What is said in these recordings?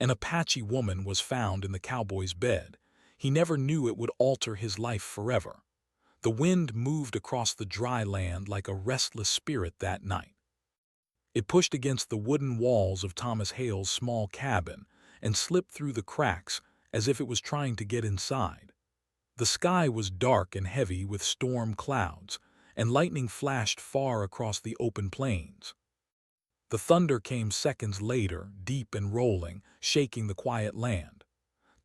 An Apache woman was found in the cowboy's bed. He never knew it would alter his life forever. The wind moved across the dry land like a restless spirit that night. It pushed against the wooden walls of Thomas Hale's small cabin and slipped through the cracks as if it was trying to get inside. The sky was dark and heavy with storm clouds, and lightning flashed far across the open plains. The thunder came seconds later, deep and rolling, shaking the quiet land.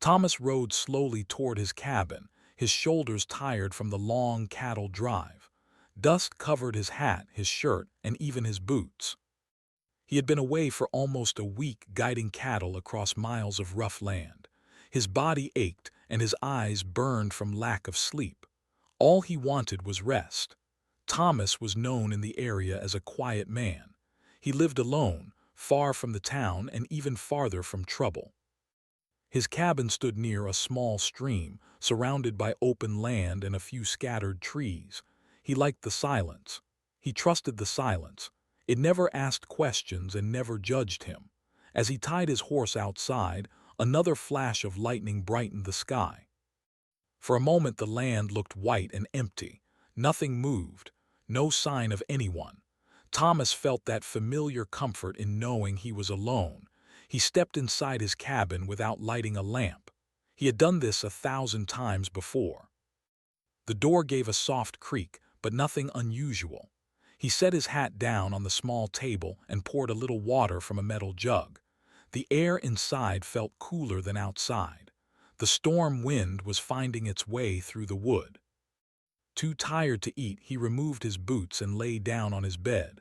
Thomas rode slowly toward his cabin, his shoulders tired from the long cattle drive. Dust covered his hat, his shirt, and even his boots. He had been away for almost a week guiding cattle across miles of rough land. His body ached and his eyes burned from lack of sleep. All he wanted was rest. Thomas was known in the area as a quiet man. He lived alone, far from the town and even farther from trouble. His cabin stood near a small stream, surrounded by open land and a few scattered trees. He liked the silence. He trusted the silence. It never asked questions and never judged him. As he tied his horse outside, another flash of lightning brightened the sky. For a moment the land looked white and empty. Nothing moved, no sign of anyone. Thomas felt that familiar comfort in knowing he was alone. He stepped inside his cabin without lighting a lamp. He had done this 1,000 times before. The door gave a soft creak, but nothing unusual. He set his hat down on the small table and poured a little water from a metal jug. The air inside felt cooler than outside. The storm wind was finding its way through the wood. Too tired to eat, he removed his boots and lay down on his bed.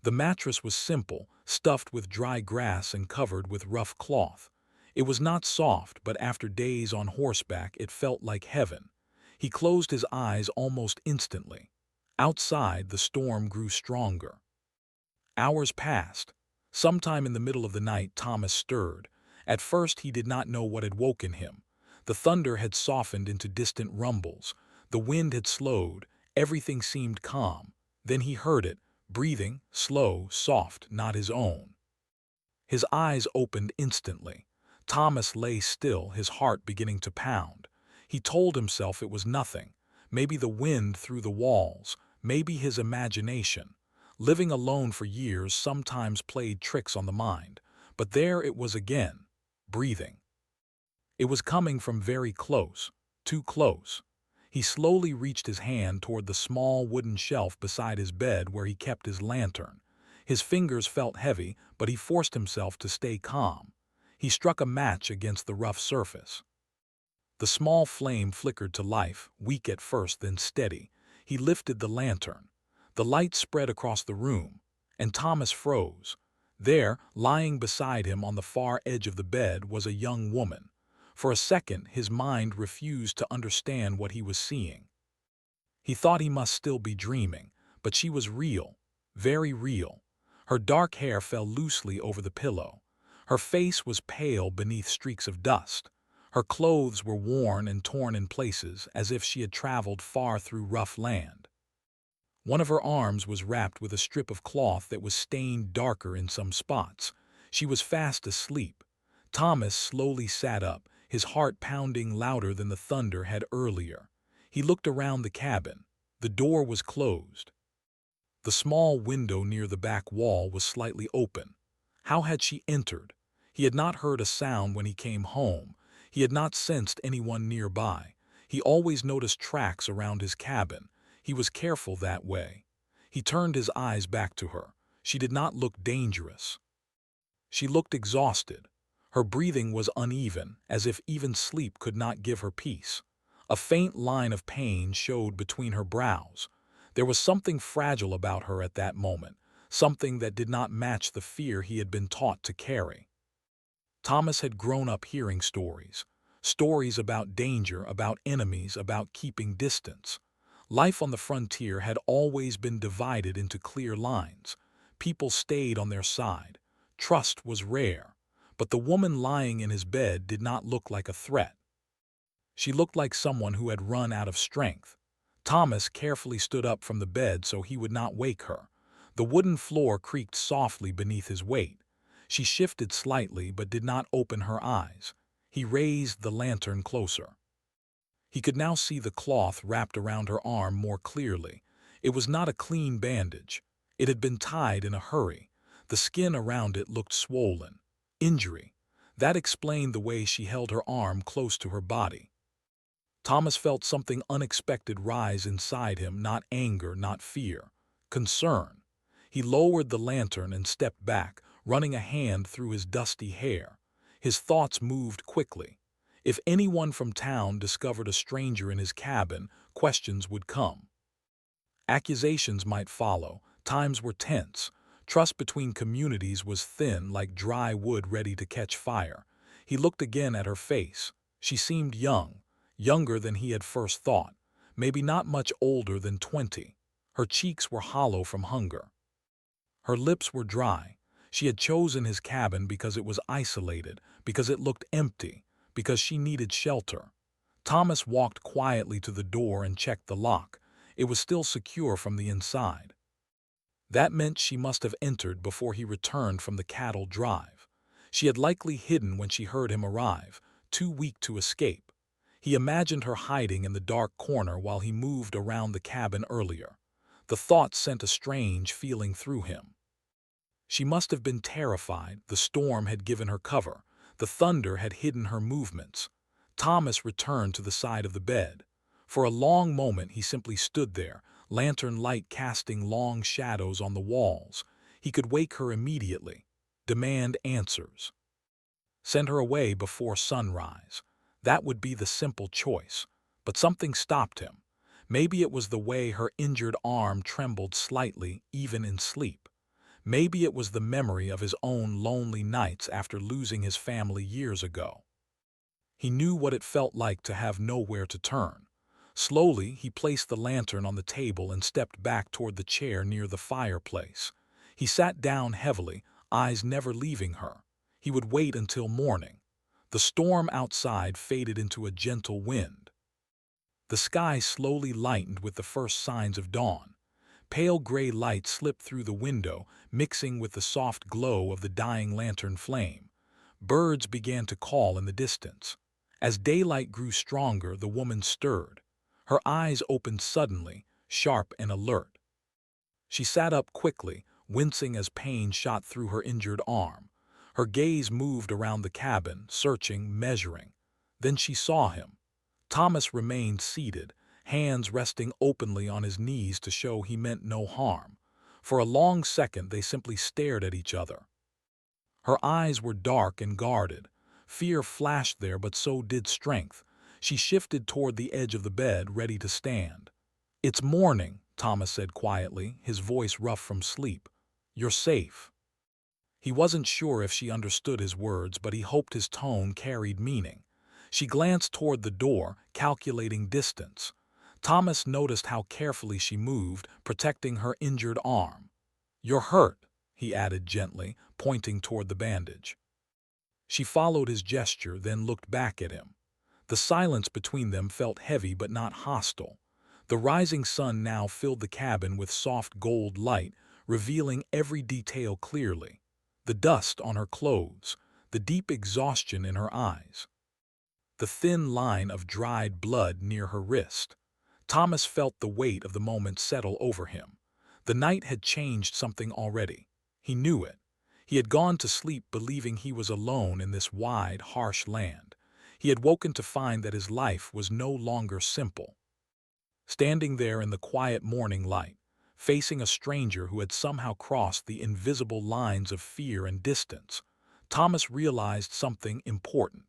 The mattress was simple, stuffed with dry grass and covered with rough cloth. It was not soft, but after days on horseback it felt like heaven. He closed his eyes almost instantly. Outside, the storm grew stronger. Hours passed. Sometime in the middle of the night, Thomas stirred. At first, he did not know what had woken him. The thunder had softened into distant rumbles. The wind had slowed. Everything seemed calm. Then he heard it, breathing, slow, soft, not his own. His eyes opened instantly. Thomas lay still, his heart beginning to pound. He told himself it was nothing. Maybe the wind through the walls. Maybe his imagination. Living alone for years sometimes played tricks on the mind. But there it was again, breathing. It was coming from very close, too close. He slowly reached his hand toward the small wooden shelf beside his bed where he kept his lantern. His fingers felt heavy, but he forced himself to stay calm. He struck a match against the rough surface. The small flame flickered to life, weak at first, then steady. He lifted the lantern. The light spread across the room, and Thomas froze. There, lying beside him on the far edge of the bed, was a young woman. For a second, his mind refused to understand what he was seeing. He thought he must still be dreaming, but she was real, very real. Her dark hair fell loosely over the pillow. Her face was pale beneath streaks of dust. Her clothes were worn and torn in places, as if she had traveled far through rough land. One of her arms was wrapped with a strip of cloth that was stained darker in some spots. She was fast asleep. Thomas slowly sat up, his heart pounding louder than the thunder had earlier. He looked around the cabin. The door was closed. The small window near the back wall was slightly open. How had she entered? He had not heard a sound when he came home. He had not sensed anyone nearby. He always noticed tracks around his cabin. He was careful that way. He turned his eyes back to her. She did not look dangerous. She looked exhausted. Her breathing was uneven, as if even sleep could not give her peace. A faint line of pain showed between her brows. There was something fragile about her at that moment, something that did not match the fear he had been taught to carry. Thomas had grown up hearing stories. Stories about danger, about enemies, about keeping distance. Life on the frontier had always been divided into clear lines. People stayed on their side. Trust was rare. But the woman lying in his bed did not look like a threat. She looked like someone who had run out of strength. Thomas carefully stood up from the bed so he would not wake her. The wooden floor creaked softly beneath his weight. She shifted slightly but did not open her eyes. He raised the lantern closer. He could now see the cloth wrapped around her arm more clearly. It was not a clean bandage. It had been tied in a hurry. The skin around it looked swollen. Injury. That explained the way she held her arm close to her body. Thomas felt something unexpected rise inside him, not anger, not fear. Concern. He lowered the lantern and stepped back, running a hand through his dusty hair. His thoughts moved quickly. If anyone from town discovered a stranger in his cabin, questions would come. Accusations might follow. Times were tense. Trust between communities was thin, like dry wood ready to catch fire. He looked again at her face. She seemed young, younger than he had first thought, maybe not much older than 20. Her cheeks were hollow from hunger. Her lips were dry. She had chosen his cabin because it was isolated, because it looked empty, because she needed shelter. Thomas walked quietly to the door and checked the lock. It was still secure from the inside. That meant she must have entered before he returned from the cattle drive. She had likely hidden when she heard him arrive, too weak to escape. He imagined her hiding in the dark corner while he moved around the cabin earlier. The thought sent a strange feeling through him. She must have been terrified. The storm had given her cover. The thunder had hidden her movements. Thomas returned to the side of the bed. For a long moment he simply stood there, lantern light casting long shadows on the walls. He could wake her immediately, demand answers, send her away before sunrise. That would be the simple choice. But something stopped him. Maybe it was the way her injured arm trembled slightly, even in sleep. Maybe it was the memory of his own lonely nights after losing his family years ago. He knew what it felt like to have nowhere to turn. Slowly, he placed the lantern on the table and stepped back toward the chair near the fireplace. He sat down heavily, eyes never leaving her. He would wait until morning. The storm outside faded into a gentle wind. The sky slowly lightened with the first signs of dawn. Pale gray light slipped through the window, mixing with the soft glow of the dying lantern flame. Birds began to call in the distance. As daylight grew stronger, the woman stirred. Her eyes opened suddenly, sharp and alert. She sat up quickly, wincing as pain shot through her injured arm. Her gaze moved around the cabin, searching, measuring. Then she saw him. Thomas remained seated, hands resting openly on his knees to show he meant no harm. For a long second they simply stared at each other. Her eyes were dark and guarded. Fear flashed there, but so did strength. She shifted toward the edge of the bed, ready to stand. "It's morning," Thomas said quietly, his voice rough from sleep. "You're safe." He wasn't sure if she understood his words, but he hoped his tone carried meaning. She glanced toward the door, calculating distance. Thomas noticed how carefully she moved, protecting her injured arm. "You're hurt," he added gently, pointing toward the bandage. She followed his gesture, then looked back at him. The silence between them felt heavy but not hostile. The rising sun now filled the cabin with soft gold light, revealing every detail clearly. The dust on her clothes, the deep exhaustion in her eyes, the thin line of dried blood near her wrist. Thomas felt the weight of the moment settle over him. The night had changed something already. He knew it. He had gone to sleep believing he was alone in this wide, harsh land. He had woken to find that his life was no longer simple. Standing there in the quiet morning light, facing a stranger who had somehow crossed the invisible lines of fear and distance, Thomas realized something important.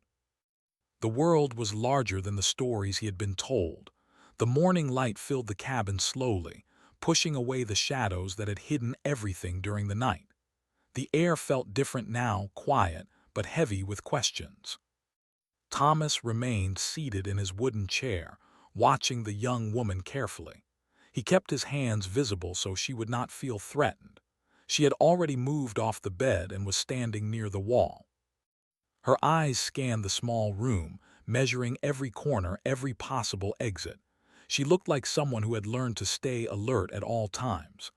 The world was larger than the stories he had been told. The morning light filled the cabin slowly, pushing away the shadows that had hidden everything during the night. The air felt different now, quiet, but heavy with questions. Thomas remained seated in his wooden chair, watching the young woman carefully. He kept his hands visible so she would not feel threatened. She had already moved off the bed and was standing near the wall. Her eyes scanned the small room, measuring every corner, every possible exit. She looked like someone who had learned to stay alert at all times.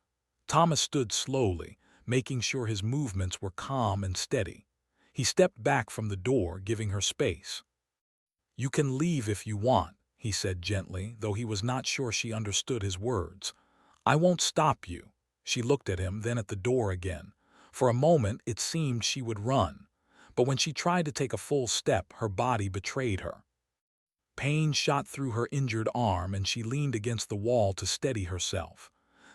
Thomas stood slowly, making sure his movements were calm and steady. He stepped back from the door, giving her space. "You can leave if you want," he said gently, though he was not sure she understood his words. "I won't stop you." She looked at him, then at the door again. For a moment it seemed she would run, but when she tried to take a full step, her body betrayed her. Pain shot through her injured arm and she leaned against the wall to steady herself.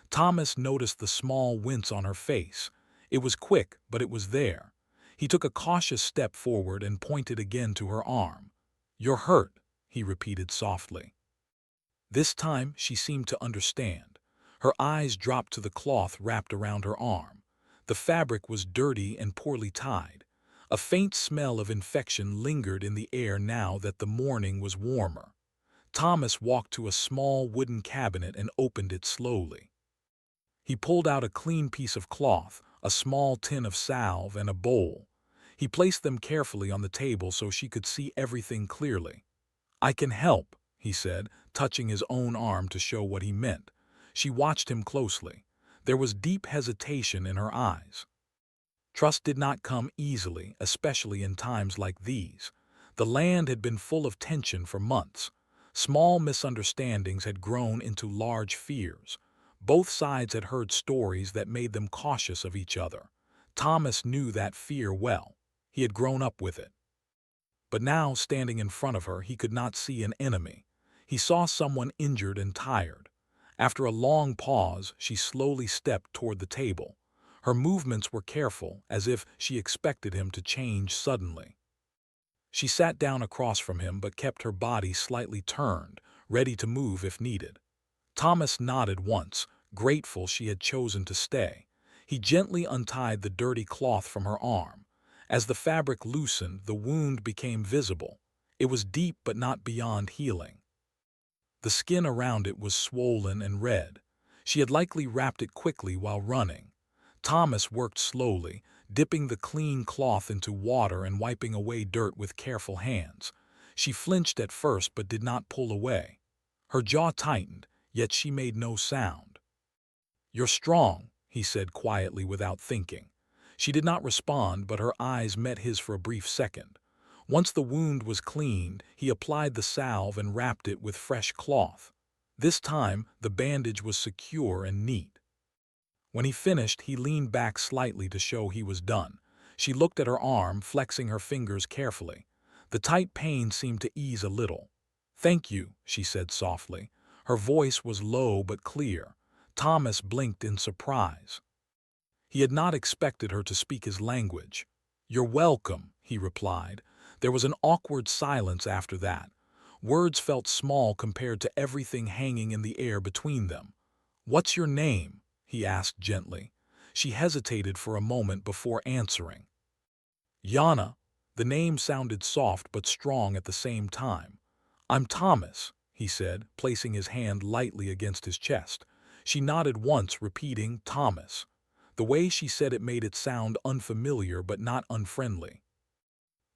Thomas noticed the small wince on her face. It was quick, but it was there. He took a cautious step forward and pointed again to her arm. "You're hurt," he repeated softly. This time she seemed to understand. Her eyes dropped to the cloth wrapped around her arm. The fabric was dirty and poorly tied. A faint smell of infection lingered in the air now that the morning was warmer. Thomas walked to a small wooden cabinet and opened it slowly. He pulled out a clean piece of cloth, a small tin of salve, and a bowl. He placed them carefully on the table so she could see everything clearly. "I can help," he said, touching his own arm to show what he meant. She watched him closely. There was deep hesitation in her eyes. Trust did not come easily, especially in times like these. The land had been full of tension for months. Small misunderstandings had grown into large fears. Both sides had heard stories that made them cautious of each other. Thomas knew that fear well. He had grown up with it. But now, standing in front of her, he could not see an enemy. He saw someone injured and tired. After a long pause, she slowly stepped toward the table. Her movements were careful, as if she expected him to change suddenly. She sat down across from him but kept her body slightly turned, ready to move if needed. Thomas nodded once, grateful she had chosen to stay. He gently untied the dirty cloth from her arm. As the fabric loosened, the wound became visible. It was deep but not beyond healing. The skin around it was swollen and red. She had likely wrapped it quickly while running. Thomas worked slowly, dipping the clean cloth into water and wiping away dirt with careful hands. She flinched at first but did not pull away. Her jaw tightened, yet she made no sound. "You're strong," he said quietly without thinking. She did not respond, but her eyes met his for a brief second. Once the wound was cleaned, he applied the salve and wrapped it with fresh cloth. This time, the bandage was secure and neat. When he finished, he leaned back slightly to show he was done. She looked at her arm, flexing her fingers carefully. The tight pain seemed to ease a little. "Thank you," she said softly. Her voice was low but clear. Thomas blinked in surprise. He had not expected her to speak his language. "You're welcome," he replied. There was an awkward silence after that. Words felt small compared to everything hanging in the air between them. "What's your name?" he asked gently. She hesitated for a moment before answering. "Yana." The name sounded soft but strong at the same time. "I'm Thomas," he said, placing his hand lightly against his chest. She nodded once, repeating, "Thomas." The way she said it made it sound unfamiliar but not unfriendly.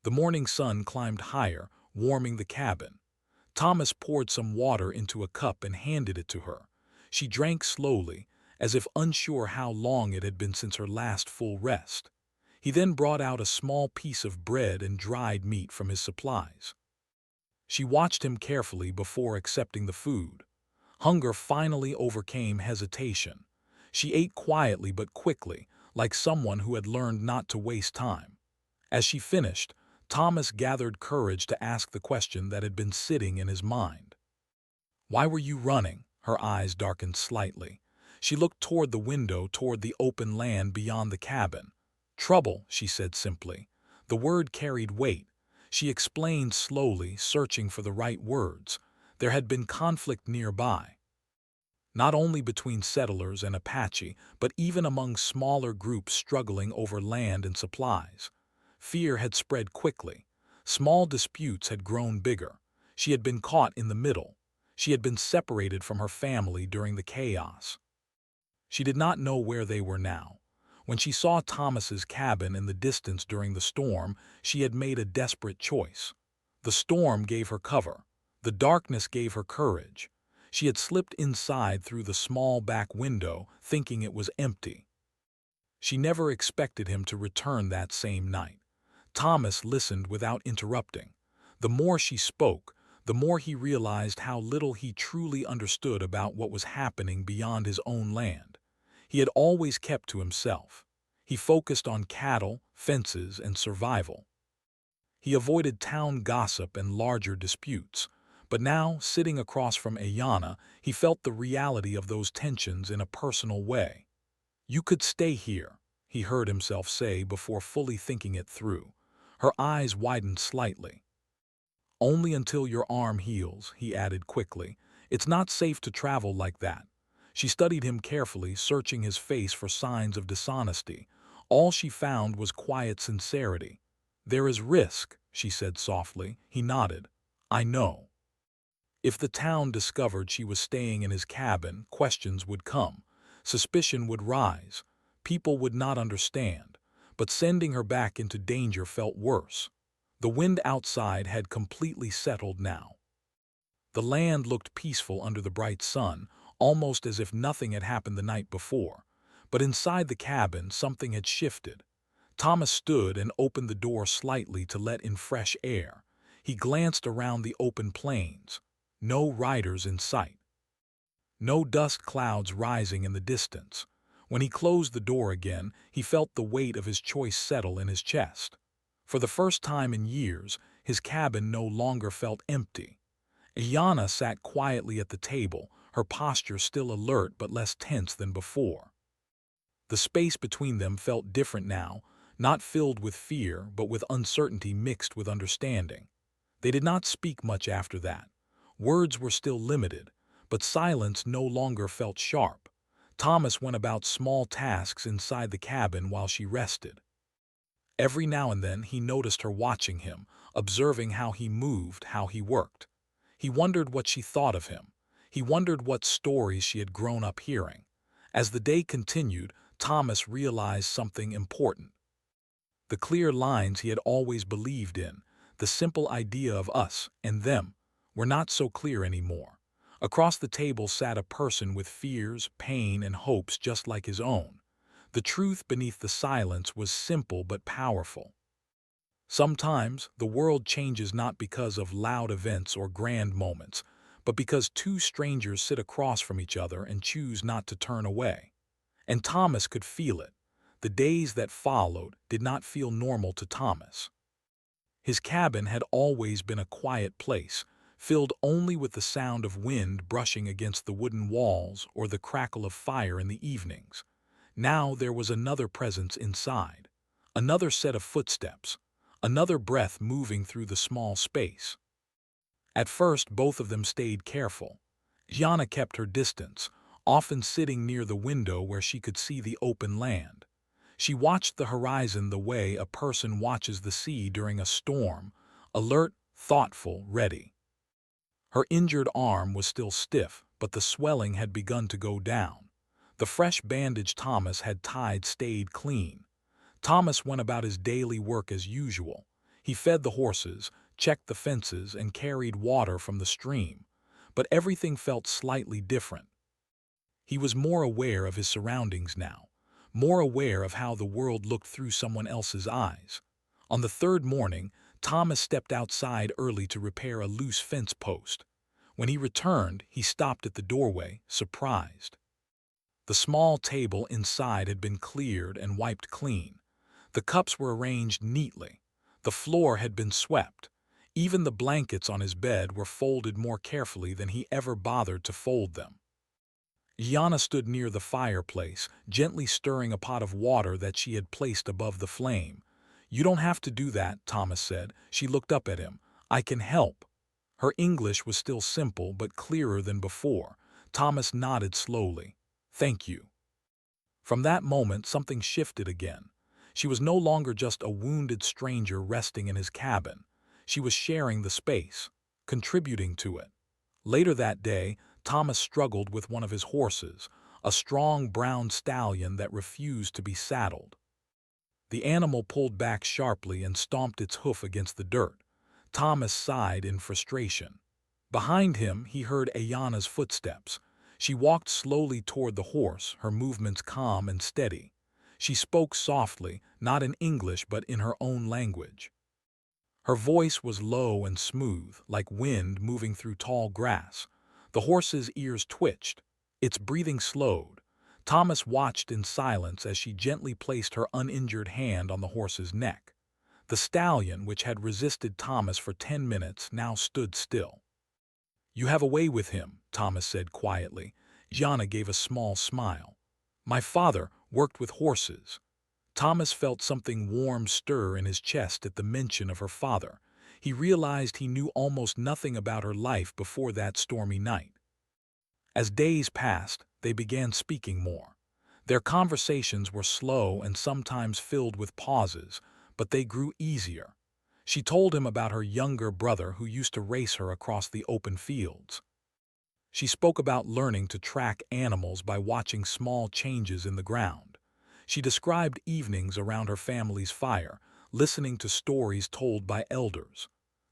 The morning sun climbed higher, warming the cabin. Thomas poured some water into a cup and handed it to her. She drank slowly, as if unsure how long it had been since her last full rest. He then brought out a small piece of bread and dried meat from his supplies. She watched him carefully before accepting the food. Hunger finally overcame hesitation. She ate quietly but quickly, like someone who had learned not to waste time. As she finished, Thomas gathered courage to ask the question that had been sitting in his mind. "Why were you running?" Her eyes darkened slightly. She looked toward the window, toward the open land beyond the cabin. "Trouble," she said simply. The word carried weight. She explained slowly, searching for the right words. There had been conflict nearby. Not only between settlers and Apache, but even among smaller groups struggling over land and supplies. Fear had spread quickly. Small disputes had grown bigger. She had been caught in the middle. She had been separated from her family during the chaos. She did not know where they were now. When she saw Thomas's cabin in the distance during the storm, she had made a desperate choice. The storm gave her cover. The darkness gave her courage. She had slipped inside through the small back window, thinking it was empty. She never expected him to return that same night. Thomas listened without interrupting. The more she spoke, the more he realized how little he truly understood about what was happening beyond his own land. He had always kept to himself. He focused on cattle, fences, and survival. He avoided town gossip and larger disputes. But now, sitting across from Ayana, he felt the reality of those tensions in a personal way. "You could stay here," he heard himself say before fully thinking it through. Her eyes widened slightly. "Only until your arm heals," he added quickly. "It's not safe to travel like that." She studied him carefully, searching his face for signs of dishonesty. All she found was quiet sincerity. "There is risk," she said softly. He nodded. "I know." If the town discovered she was staying in his cabin, questions would come. Suspicion would rise. People would not understand. But sending her back into danger felt worse. The wind outside had completely settled now. The land looked peaceful under the bright sun, almost as if nothing had happened the night before. But inside the cabin, something had shifted. Thomas stood and opened the door slightly to let in fresh air. He glanced around the open plains. No riders in sight. No dust clouds rising in the distance. When he closed the door again, he felt the weight of his choice settle in his chest. For the first time in years, his cabin no longer felt empty. Iana sat quietly at the table, her posture still alert but less tense than before. The space between them felt different now, not filled with fear but with uncertainty mixed with understanding. They did not speak much after that. Words were still limited, but silence no longer felt sharp. Thomas went about small tasks inside the cabin while she rested. Every now and then he noticed her watching him, observing how he moved, how he worked. He wondered what she thought of him. He wondered what stories she had grown up hearing. As the day continued, Thomas realized something important. The clear lines he had always believed in, the simple idea of us and them, were not so clear anymore. Across the table sat a person with fears, pain, and hopes just like his own. The truth beneath the silence was simple but powerful. Sometimes the world changes not because of loud events or grand moments, but because two strangers sit across from each other and choose not to turn away. And Thomas could feel it. The days that followed did not feel normal to Thomas. His cabin had always been a quiet place, filled only with the sound of wind brushing against the wooden walls or the crackle of fire in the evenings. Now there was another presence inside, another set of footsteps, another breath moving through the small space. At first both of them stayed careful. Jana kept her distance, often sitting near the window where she could see the open land. She watched the horizon the way a person watches the sea during a storm, alert, thoughtful, ready. Her injured arm was still stiff, but the swelling had begun to go down. The fresh bandage Thomas had tied stayed clean. Thomas went about his daily work as usual. He fed the horses, checked the fences, and carried water from the stream. But everything felt slightly different. He was more aware of his surroundings now, more aware of how the world looked through someone else's eyes. On the third morning, Thomas stepped outside early to repair a loose fence post. When he returned, he stopped at the doorway, surprised. The small table inside had been cleared and wiped clean. The cups were arranged neatly. The floor had been swept. Even the blankets on his bed were folded more carefully than he ever bothered to fold them. Jana stood near the fireplace, gently stirring a pot of water that she had placed above the flame. "You don't have to do that," Thomas said. She looked up at him. "I can help." Her English was still simple but clearer than before. Thomas nodded slowly. "Thank you." From that moment something shifted again. She was no longer just a wounded stranger resting in his cabin. She was sharing the space, contributing to it. Later that day, Thomas struggled with one of his horses, a strong brown stallion that refused to be saddled. The animal pulled back sharply and stomped its hoof against the dirt. Thomas sighed in frustration. Behind him, he heard Ayana's footsteps. She walked slowly toward the horse, her movements calm and steady. She spoke softly, not in English but in her own language. Her voice was low and smooth, like wind moving through tall grass. The horse's ears twitched. Its breathing slowed. Thomas watched in silence as she gently placed her uninjured hand on the horse's neck. The stallion, which had resisted Thomas for 10 minutes, now stood still. "You have a way with him," Thomas said quietly. Jana gave a small smile. "My father worked with horses." Thomas felt something warm stir in his chest at the mention of her father. He realized he knew almost nothing about her life before that stormy night. As days passed, they began speaking more. Their conversations were slow and sometimes filled with pauses, but they grew easier. She told him about her younger brother who used to race her across the open fields. She spoke about learning to track animals by watching small changes in the ground. She described evenings around her family's fire, listening to stories told by elders.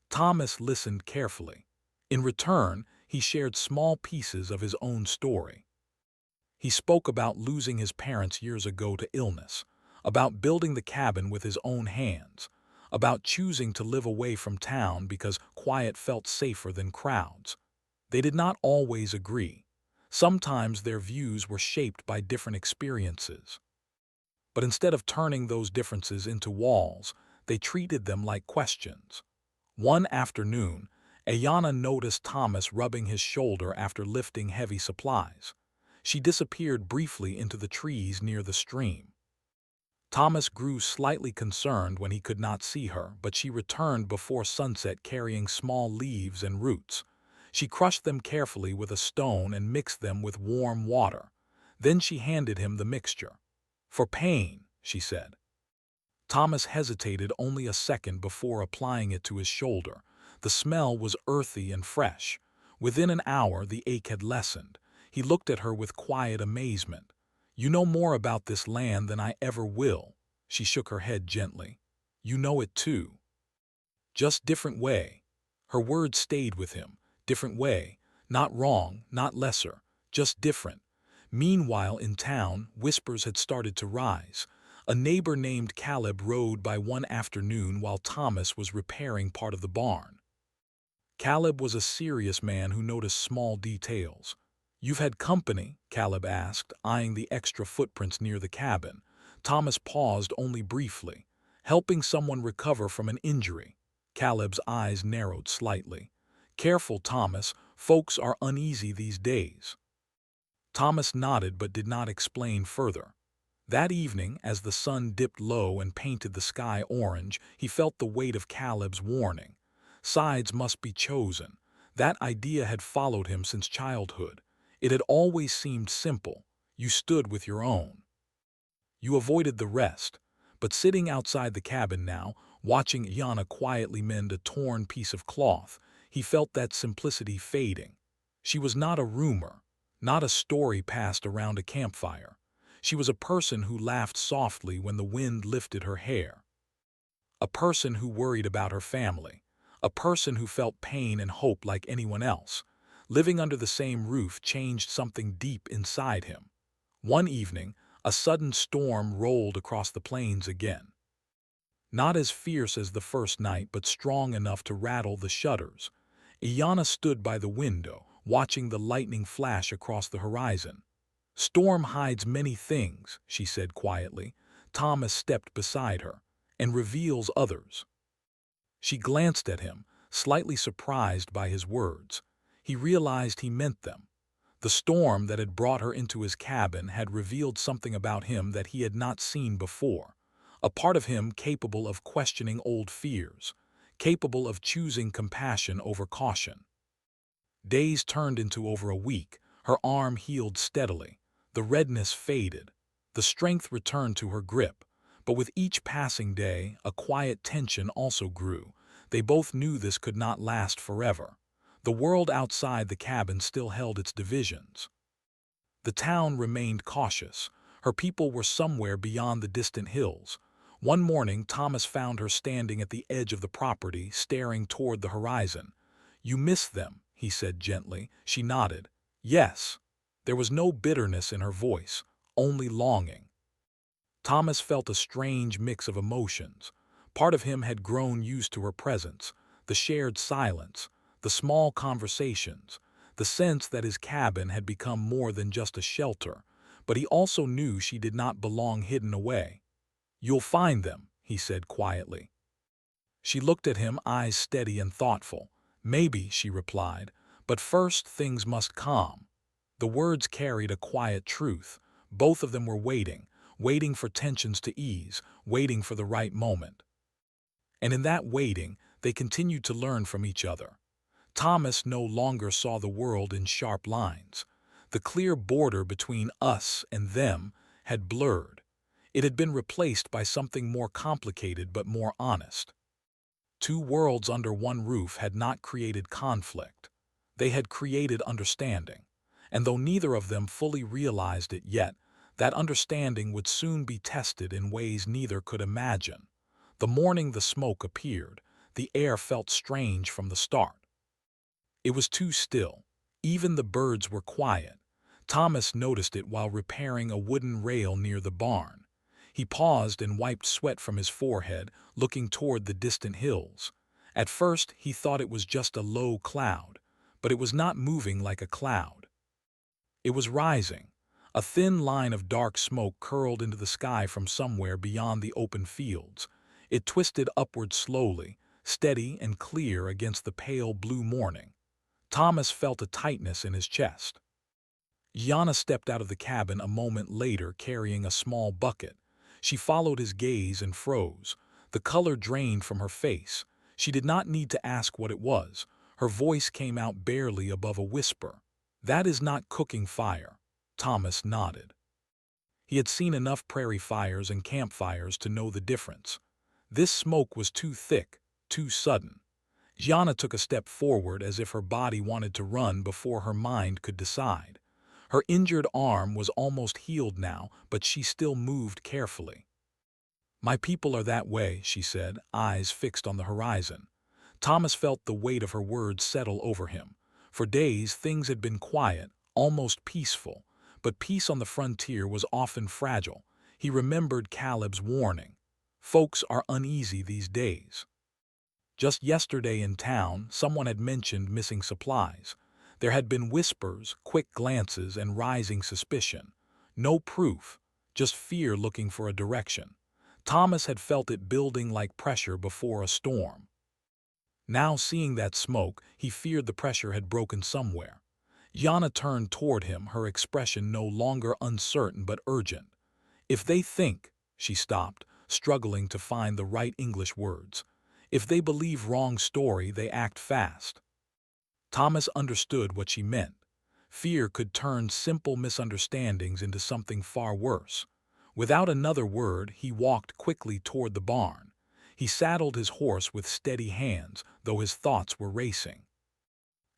Thomas listened carefully. In return, he shared small pieces of his own story. He spoke about losing his parents years ago to illness, about building the cabin with his own hands, about choosing to live away from town because quiet felt safer than crowds. They did not always agree. Sometimes their views were shaped by different experiences. But instead of turning those differences into walls, they treated them like questions. One afternoon, Ayana noticed Thomas rubbing his shoulder after lifting heavy supplies. She disappeared briefly into the trees near the stream. Thomas grew slightly concerned when he could not see her, but she returned before sunset carrying small leaves and roots. She crushed them carefully with a stone and mixed them with warm water. Then she handed him the mixture. "For pain," she said. Thomas hesitated only a second before applying it to his shoulder. The smell was earthy and fresh. Within an hour, the ache had lessened. He looked at her with quiet amazement. "You know more about this land than I ever will." She shook her head gently. "You know it too. Just different way." Her words stayed with him. Different way. Not wrong, not lesser. Just different. Meanwhile, in town, whispers had started to rise. A neighbor named Caleb rode by one afternoon while Thomas was repairing part of the barn. Caleb was a serious man who noticed small details. "You've had company?" Caleb asked, eyeing the extra footprints near the cabin. Thomas paused only briefly. "Helping someone recover from an injury." Caleb's eyes narrowed slightly. "Careful, Thomas. Folks are uneasy these days." Thomas nodded but did not explain further. That evening, as the sun dipped low and painted the sky orange, he felt the weight of Caleb's warning. Sides must be chosen. That idea had followed him since childhood. It had always seemed simple. You stood with your own. You avoided the rest. But sitting outside the cabin now, watching Yana quietly mend a torn piece of cloth, he felt that simplicity fading. She was not a rumor, not a story passed around a campfire. She was a person who laughed softly when the wind lifted her hair. A person who worried about her family. A person who felt pain and hope like anyone else. Living under the same roof changed something deep inside him. One evening, a sudden storm rolled across the plains again. Not as fierce as the first night, but strong enough to rattle the shutters. Iyana stood by the window, watching the lightning flash across the horizon. "Storm hides many things," she said quietly. Thomas stepped beside her, "and reveals others." She glanced at him, slightly surprised by his words. He realized he meant them. The storm that had brought her into his cabin had revealed something about him that he had not seen before. A part of him capable of questioning old fears, capable of choosing compassion over caution. Days turned into over a week. Her arm healed steadily. The redness faded. The strength returned to her grip. But with each passing day, a quiet tension also grew. They both knew this could not last forever. The world outside the cabin still held its divisions. The town remained cautious. Her people were somewhere beyond the distant hills. One morning, Thomas found her standing at the edge of the property, staring toward the horizon. "You miss them," he said gently. She nodded. "Yes." There was no bitterness in her voice, only longing. Thomas felt a strange mix of emotions. Part of him had grown used to her presence, the shared silence, the small conversations, the sense that his cabin had become more than just a shelter, but he also knew she did not belong hidden away. "You'll find them," he said quietly. She looked at him, eyes steady and thoughtful. "Maybe," she replied, "but first things must calm." The words carried a quiet truth. Both of them were waiting, waiting for tensions to ease, waiting for the right moment. And in that waiting, they continued to learn from each other. Thomas no longer saw the world in sharp lines. The clear border between us and them had blurred. It had been replaced by something more complicated but more honest. Two worlds under one roof had not created conflict. They had created understanding. And though neither of them fully realized it yet, that understanding would soon be tested in ways neither could imagine. The morning the smoke appeared, the air felt strange from the start. It was too still. Even the birds were quiet. Thomas noticed it while repairing a wooden rail near the barn. He paused and wiped sweat from his forehead, looking toward the distant hills. At first, he thought it was just a low cloud, but it was not moving like a cloud. It was rising. A thin line of dark smoke curled into the sky from somewhere beyond the open fields. It twisted upward slowly, steady and clear against the pale blue morning. Thomas felt a tightness in his chest. Yana stepped out of the cabin a moment later carrying a small bucket. She followed his gaze and froze. The color drained from her face. She did not need to ask what it was. Her voice came out barely above a whisper. "That is not cooking fire." Thomas nodded. He had seen enough prairie fires and campfires to know the difference. This smoke was too thick, too sudden. Yana took a step forward as if her body wanted to run before her mind could decide. Her injured arm was almost healed now, but she still moved carefully. "My people are that way," she said, eyes fixed on the horizon. Thomas felt the weight of her words settle over him. For days, things had been quiet, almost peaceful, but peace on the frontier was often fragile. He remembered Caleb's warning. Folks are uneasy these days. Just yesterday in town, someone had mentioned missing supplies. There had been whispers, quick glances, and rising suspicion. No proof, just fear looking for a direction. Thomas had felt it building like pressure before a storm. Now seeing that smoke, he feared the pressure had broken somewhere. Yana turned toward him, her expression no longer uncertain but urgent. "If they think," she stopped, struggling to find the right English words. "If they believe wrong story, they act fast." Thomas understood what she meant. Fear could turn simple misunderstandings into something far worse. Without another word, he walked quickly toward the barn. He saddled his horse with steady hands, though his thoughts were racing.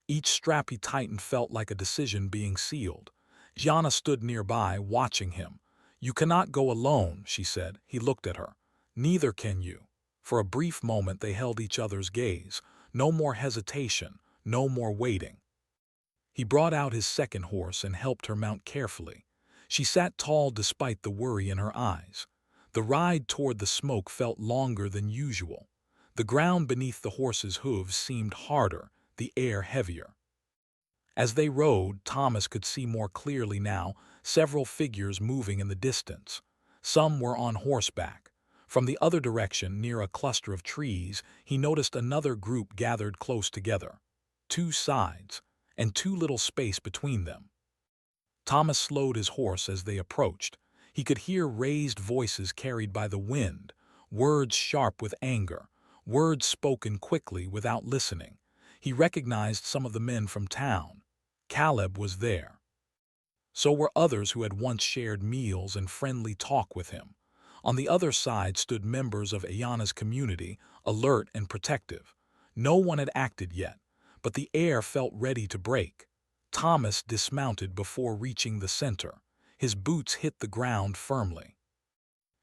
Each strap he tightened felt like a decision being sealed. Yana stood nearby, watching him. "You cannot go alone," she said. He looked at her. "Neither can you." For a brief moment they held each other's gaze. No more hesitation, no more waiting. He brought out his second horse and helped her mount carefully. She sat tall despite the worry in her eyes. The ride toward the smoke felt longer than usual. The ground beneath the horse's hooves seemed harder, the air heavier. As they rode, Thomas could see more clearly now, several figures moving in the distance. Some were on horseback. From the other direction, near a cluster of trees, he noticed another group gathered close together. Two sides, and too little space between them. Thomas slowed his horse as they approached. He could hear raised voices carried by the wind, words sharp with anger, words spoken quickly without listening. He recognized some of the men from town. Caleb was there. So were others who had once shared meals and friendly talk with him. On the other side stood members of Ayana's community, alert and protective. No one had acted yet, but the air felt ready to break. Thomas dismounted before reaching the center. His boots hit the ground firmly.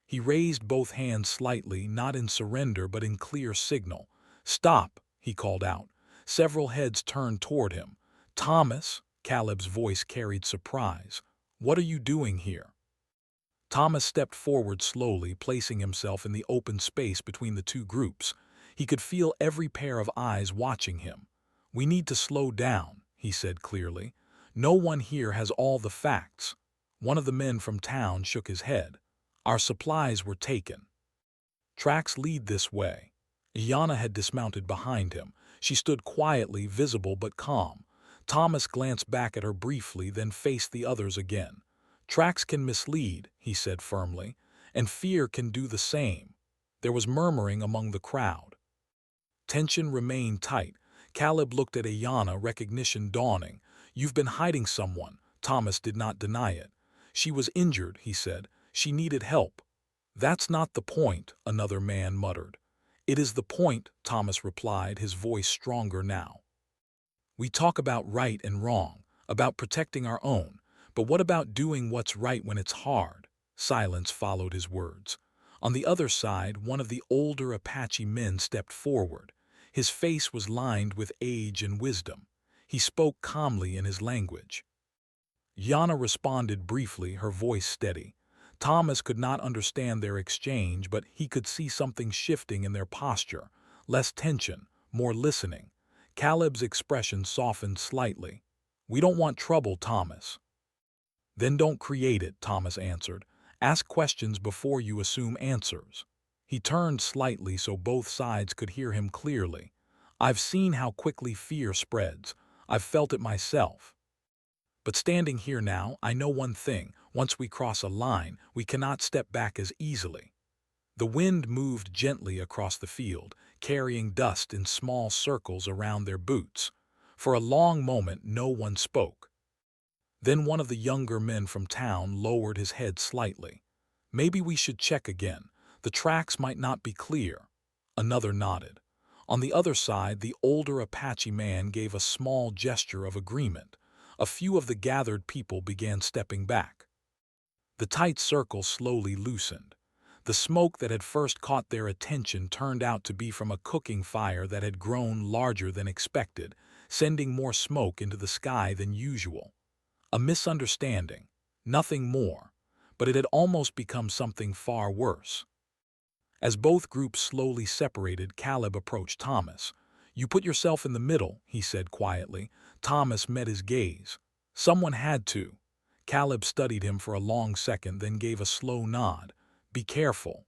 He raised both hands slightly, not in surrender but in clear signal. "Stop," he called out. Several heads turned toward him. "Thomas," Caleb's voice carried surprise. "What are you doing here?" Thomas stepped forward slowly, placing himself in the open space between the two groups. He could feel every pair of eyes watching him. "We need to slow down," he said clearly. "No one here has all the facts." One of the men from town shook his head. "Our supplies were taken." "Tracks lead this way." Iana had dismounted behind him. She stood quietly, visible but calm. Thomas glanced back at her briefly, then faced the others again. "Tracks can mislead," he said firmly, "and fear can do the same." There was murmuring among the crowd. Tension remained tight. Caleb looked at Iana, recognition dawning. "You've been hiding someone." Thomas did not deny it. "She was injured," he said. "She needed help." "That's not the point," another man muttered. "It is the point," Thomas replied, his voice stronger now. "We talk about right and wrong, about protecting our own, but what about doing what's right when it's hard?" Silence followed his words. On the other side, one of the older Apache men stepped forward. His face was lined with age and wisdom. He spoke calmly in his language. Yana responded briefly, her voice steady. Thomas could not understand their exchange, but he could see something shifting in their posture. Less tension, more listening. Caleb's expression softened slightly. "We don't want trouble, Thomas." "Then don't create it," Thomas answered. "Ask questions before you assume answers." He turned slightly so both sides could hear him clearly. "I've seen how quickly fear spreads. I've felt it myself. But standing here now, I know one thing. Once we cross a line, we cannot step back as easily." The wind moved gently across the field, carrying dust in small circles around their boots. For a long moment, no one spoke. Then one of the younger men from town lowered his head slightly. "Maybe we should check again. The tracks might not be clear." Another nodded. On the other side, the older Apache man gave a small gesture of agreement. A few of the gathered people began stepping back. The tight circle slowly loosened. The smoke that had first caught their attention turned out to be from a cooking fire that had grown larger than expected, sending more smoke into the sky than usual. A misunderstanding, nothing more, but it had almost become something far worse. As both groups slowly separated, Caleb approached Thomas. "You put yourself in the middle," he said quietly. Thomas met his gaze. "Someone had to." Caleb studied him for a long second, then gave a slow nod. "Be careful."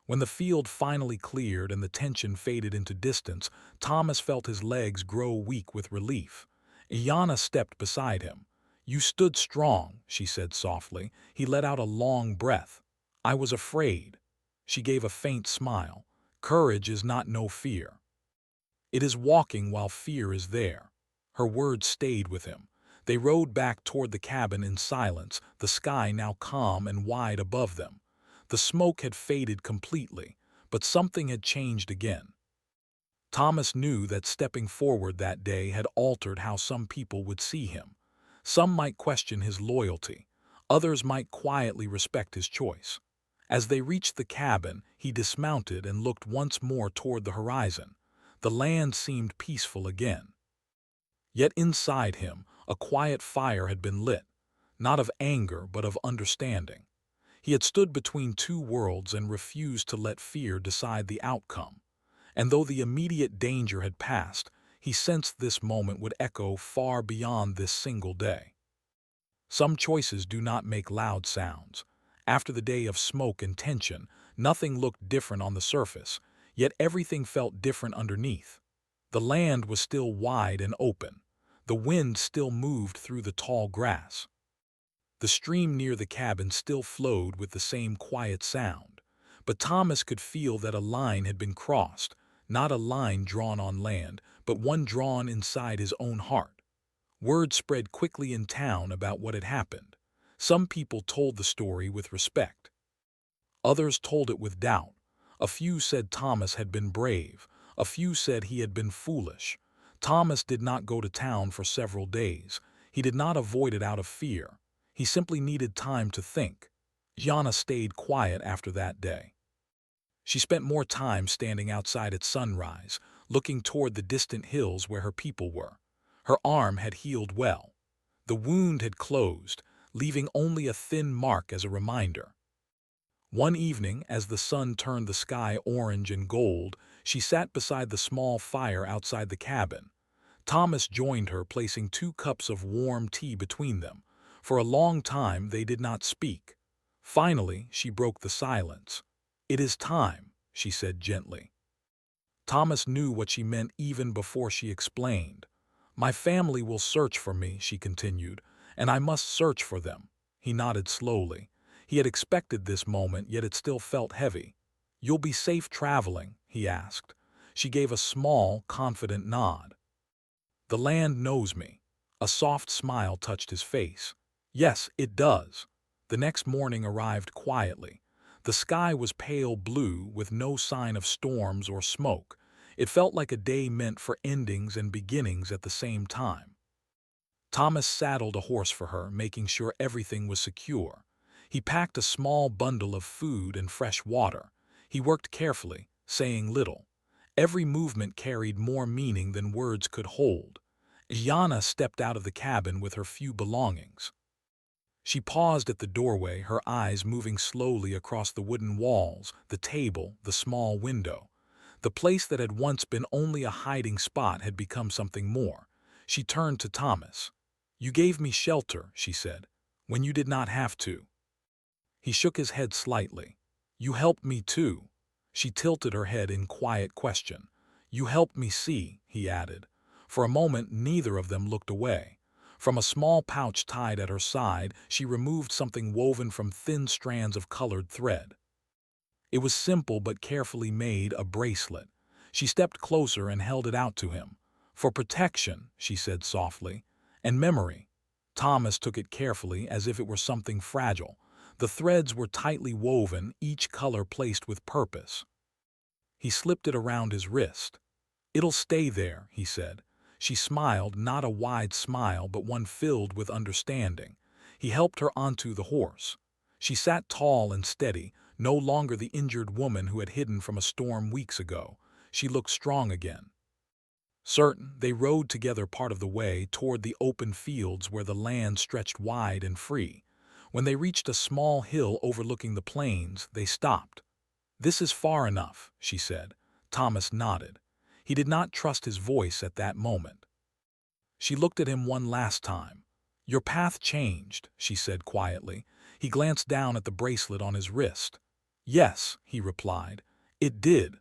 When the field finally cleared and the tension faded into distance, Thomas felt his legs grow weak with relief. Iana stepped beside him. "You stood strong," she said softly. He let out a long breath. "I was afraid." She gave a faint smile. "Courage is not no fear. It is walking while fear is there." Her words stayed with him. They rode back toward the cabin in silence, the sky now calm and wide above them. The smoke had faded completely, but something had changed again. Thomas knew that stepping forward that day had altered how some people would see him. Some might question his loyalty. Others might quietly respect his choice. As they reached the cabin, he dismounted and looked once more toward the horizon. The land seemed peaceful again. Yet inside him, a quiet fire had been lit, not of anger but of understanding. He had stood between two worlds and refused to let fear decide the outcome. And though the immediate danger had passed, he sensed this moment would echo far beyond this single day. Some choices do not make loud sounds. After the day of smoke and tension, nothing looked different on the surface, yet everything felt different underneath. The land was still wide and open. The wind still moved through the tall grass. The stream near the cabin still flowed with the same quiet sound. But Thomas could feel that a line had been crossed, not a line drawn on land, but one drawn inside his own heart. Word spread quickly in town about what had happened. Some people told the story with respect. Others told it with doubt. A few said Thomas had been brave. A few said he had been foolish. Thomas did not go to town for several days. He did not avoid it out of fear. He simply needed time to think. Jana stayed quiet after that day. She spent more time standing outside at sunrise, looking toward the distant hills where her people were. Her arm had healed well. The wound had closed. leaving only a thin mark as a reminder. One evening, as the sun turned the sky orange and gold, she sat beside the small fire outside the cabin. Thomas joined her, placing 2 cups of warm tea between them. For a long time they did not speak. Finally, she broke the silence. "It is time," she said gently. Thomas knew what she meant even before she explained. "My family will search for me," she continued, "and I must search for them." He nodded slowly. He had expected this moment, yet it still felt heavy. "You'll be safe traveling?" he asked. She gave a small, confident nod. "The land knows me." A soft smile touched his face. "Yes, it does." The next morning arrived quietly. The sky was pale blue, with no sign of storms or smoke. It felt like a day meant for endings and beginnings at the same time. Thomas saddled a horse for her, making sure everything was secure. He packed a small bundle of food and fresh water. He worked carefully, saying little. Every movement carried more meaning than words could hold. Yana stepped out of the cabin with her few belongings. She paused at the doorway, her eyes moving slowly across the wooden walls, the table, the small window. The place that had once been only a hiding spot had become something more. She turned to Thomas. "You gave me shelter," she said, "when you did not have to." He shook his head slightly. "You helped me too." She tilted her head in quiet question. "You helped me see," he added. For a moment neither of them looked away. From a small pouch tied at her side, she removed something woven from thin strands of colored thread. It was simple but carefully made, a bracelet. She stepped closer and held it out to him. "For protection," she said softly, "and memory." Thomas took it carefully, as if it were something fragile. The threads were tightly woven, each color placed with purpose. He slipped it around his wrist. "It'll stay there," he said. She smiled, not a wide smile, but one filled with understanding. He helped her onto the horse. She sat tall and steady, no longer the injured woman who had hidden from a storm weeks ago. She looked strong again. Certain, they rode together part of the way toward the open fields where the land stretched wide and free. When they reached a small hill overlooking the plains, they stopped. "This is far enough," she said. Thomas nodded. He did not trust his voice at that moment. She looked at him one last time. "Your path changed," she said quietly. He glanced down at the bracelet on his wrist. "Yes," he replied, "it did."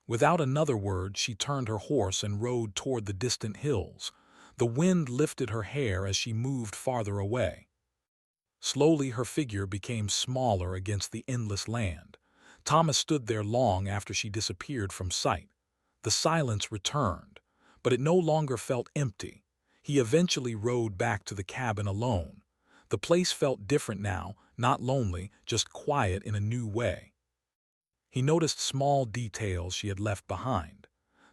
Without another word, she turned her horse and rode toward the distant hills. The wind lifted her hair as she moved farther away. Slowly her figure became smaller against the endless land. Thomas stood there long after she disappeared from sight. The silence returned, but it no longer felt empty. He eventually rode back to the cabin alone. The place felt different now, not lonely, just quiet in a new way. He noticed small details she had left behind.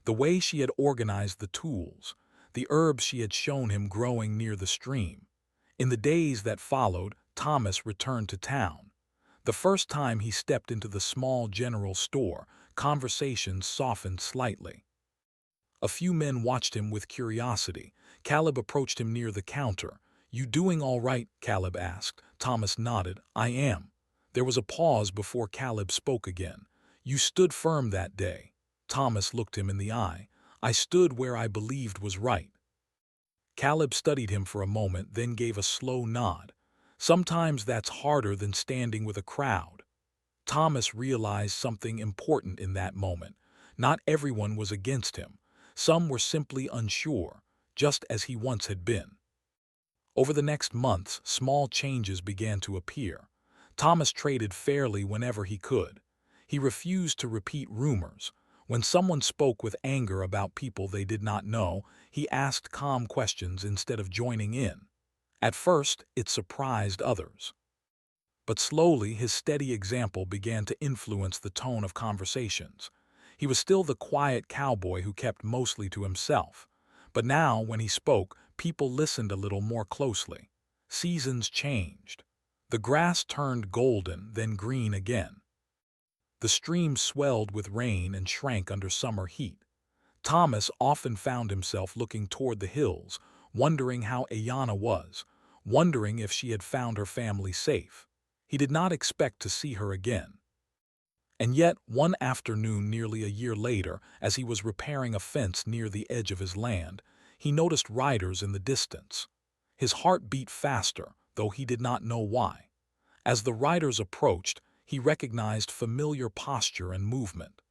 The way she had organized the tools, the herbs she had shown him growing near the stream. In the days that followed, Thomas returned to town. The first time he stepped into the small general store, conversations softened slightly. A few men watched him with curiosity. Caleb approached him near the counter. "You doing all right?" Caleb asked. Thomas nodded. "I am." There was a pause before Caleb spoke again. "You stood firm that day." Thomas looked him in the eye. "I stood where I believed was right." Caleb studied him for a moment, then gave a slow nod. "Sometimes that's harder than standing with a crowd." Thomas realized something important in that moment. Not everyone was against him. Some were simply unsure, just as he once had been. Over the next months, small changes began to appear. Thomas traded fairly whenever he could. He refused to repeat rumors. When someone spoke with anger about people they did not know, he asked calm questions instead of joining in. At first, it surprised others. But slowly, his steady example began to influence the tone of conversations. He was still the quiet cowboy who kept mostly to himself. But now, when he spoke, people listened a little more closely. Seasons changed. The grass turned golden, then green again. The stream swelled with rain and shrank under summer heat. Thomas often found himself looking toward the hills, wondering how Ayana was, wondering if she had found her family safe. He did not expect to see her again. And yet, one afternoon nearly a year later, as he was repairing a fence near the edge of his land, he noticed riders in the distance. His heart beat faster, though he did not know why. As the riders approached, he recognized familiar posture and movement.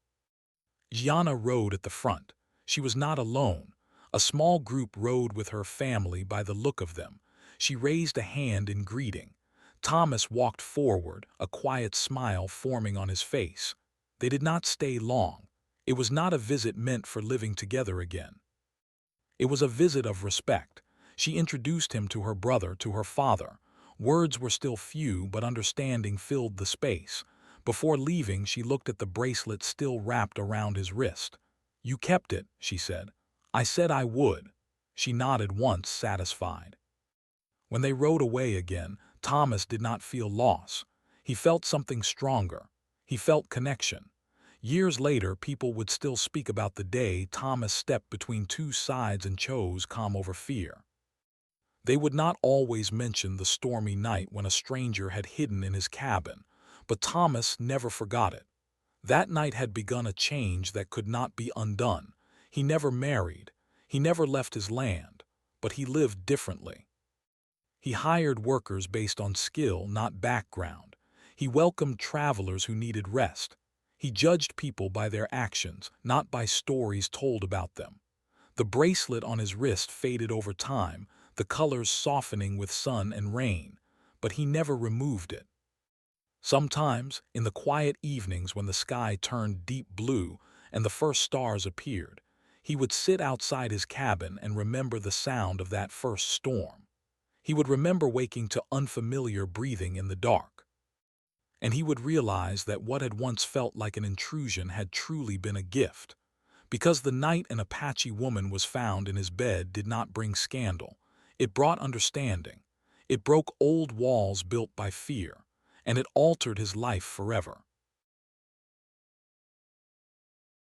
Gianna rode at the front. She was not alone. A small group rode with her family by the look of them. She raised a hand in greeting. Thomas walked forward, a quiet smile forming on his face. They did not stay long. It was not a visit meant for living together again. It was a visit of respect. She introduced him to her brother, to her father. Words were still few, but understanding filled the space. Before leaving, she looked at the bracelet still wrapped around his wrist. "You kept it," she said. "I said I would." She nodded once, satisfied. When they rode away again, Thomas did not feel loss. He felt something stronger. He felt connection. Years later, people would still speak about the day Thomas stepped between two sides and chose calm over fear. They would not always mention the stormy night when a stranger had hidden in his cabin, but Thomas never forgot it. That night had begun a change that could not be undone. He never married. He never left his land, but he lived differently. He hired workers based on skill, not background. He welcomed travelers who needed rest. He judged people by their actions, not by stories told about them. The bracelet on his wrist faded over time, the colors softening with sun and rain, but he never removed it. Sometimes, in the quiet evenings when the sky turned deep blue and the first stars appeared, he would sit outside his cabin and remember the sound of that first storm. He would remember waking to unfamiliar breathing in the dark. And he would realize that what had once felt like an intrusion had truly been a gift. Because the night an Apache woman was found in his bed did not bring scandal. It brought understanding. It broke old walls built by fear, and it altered his life forever.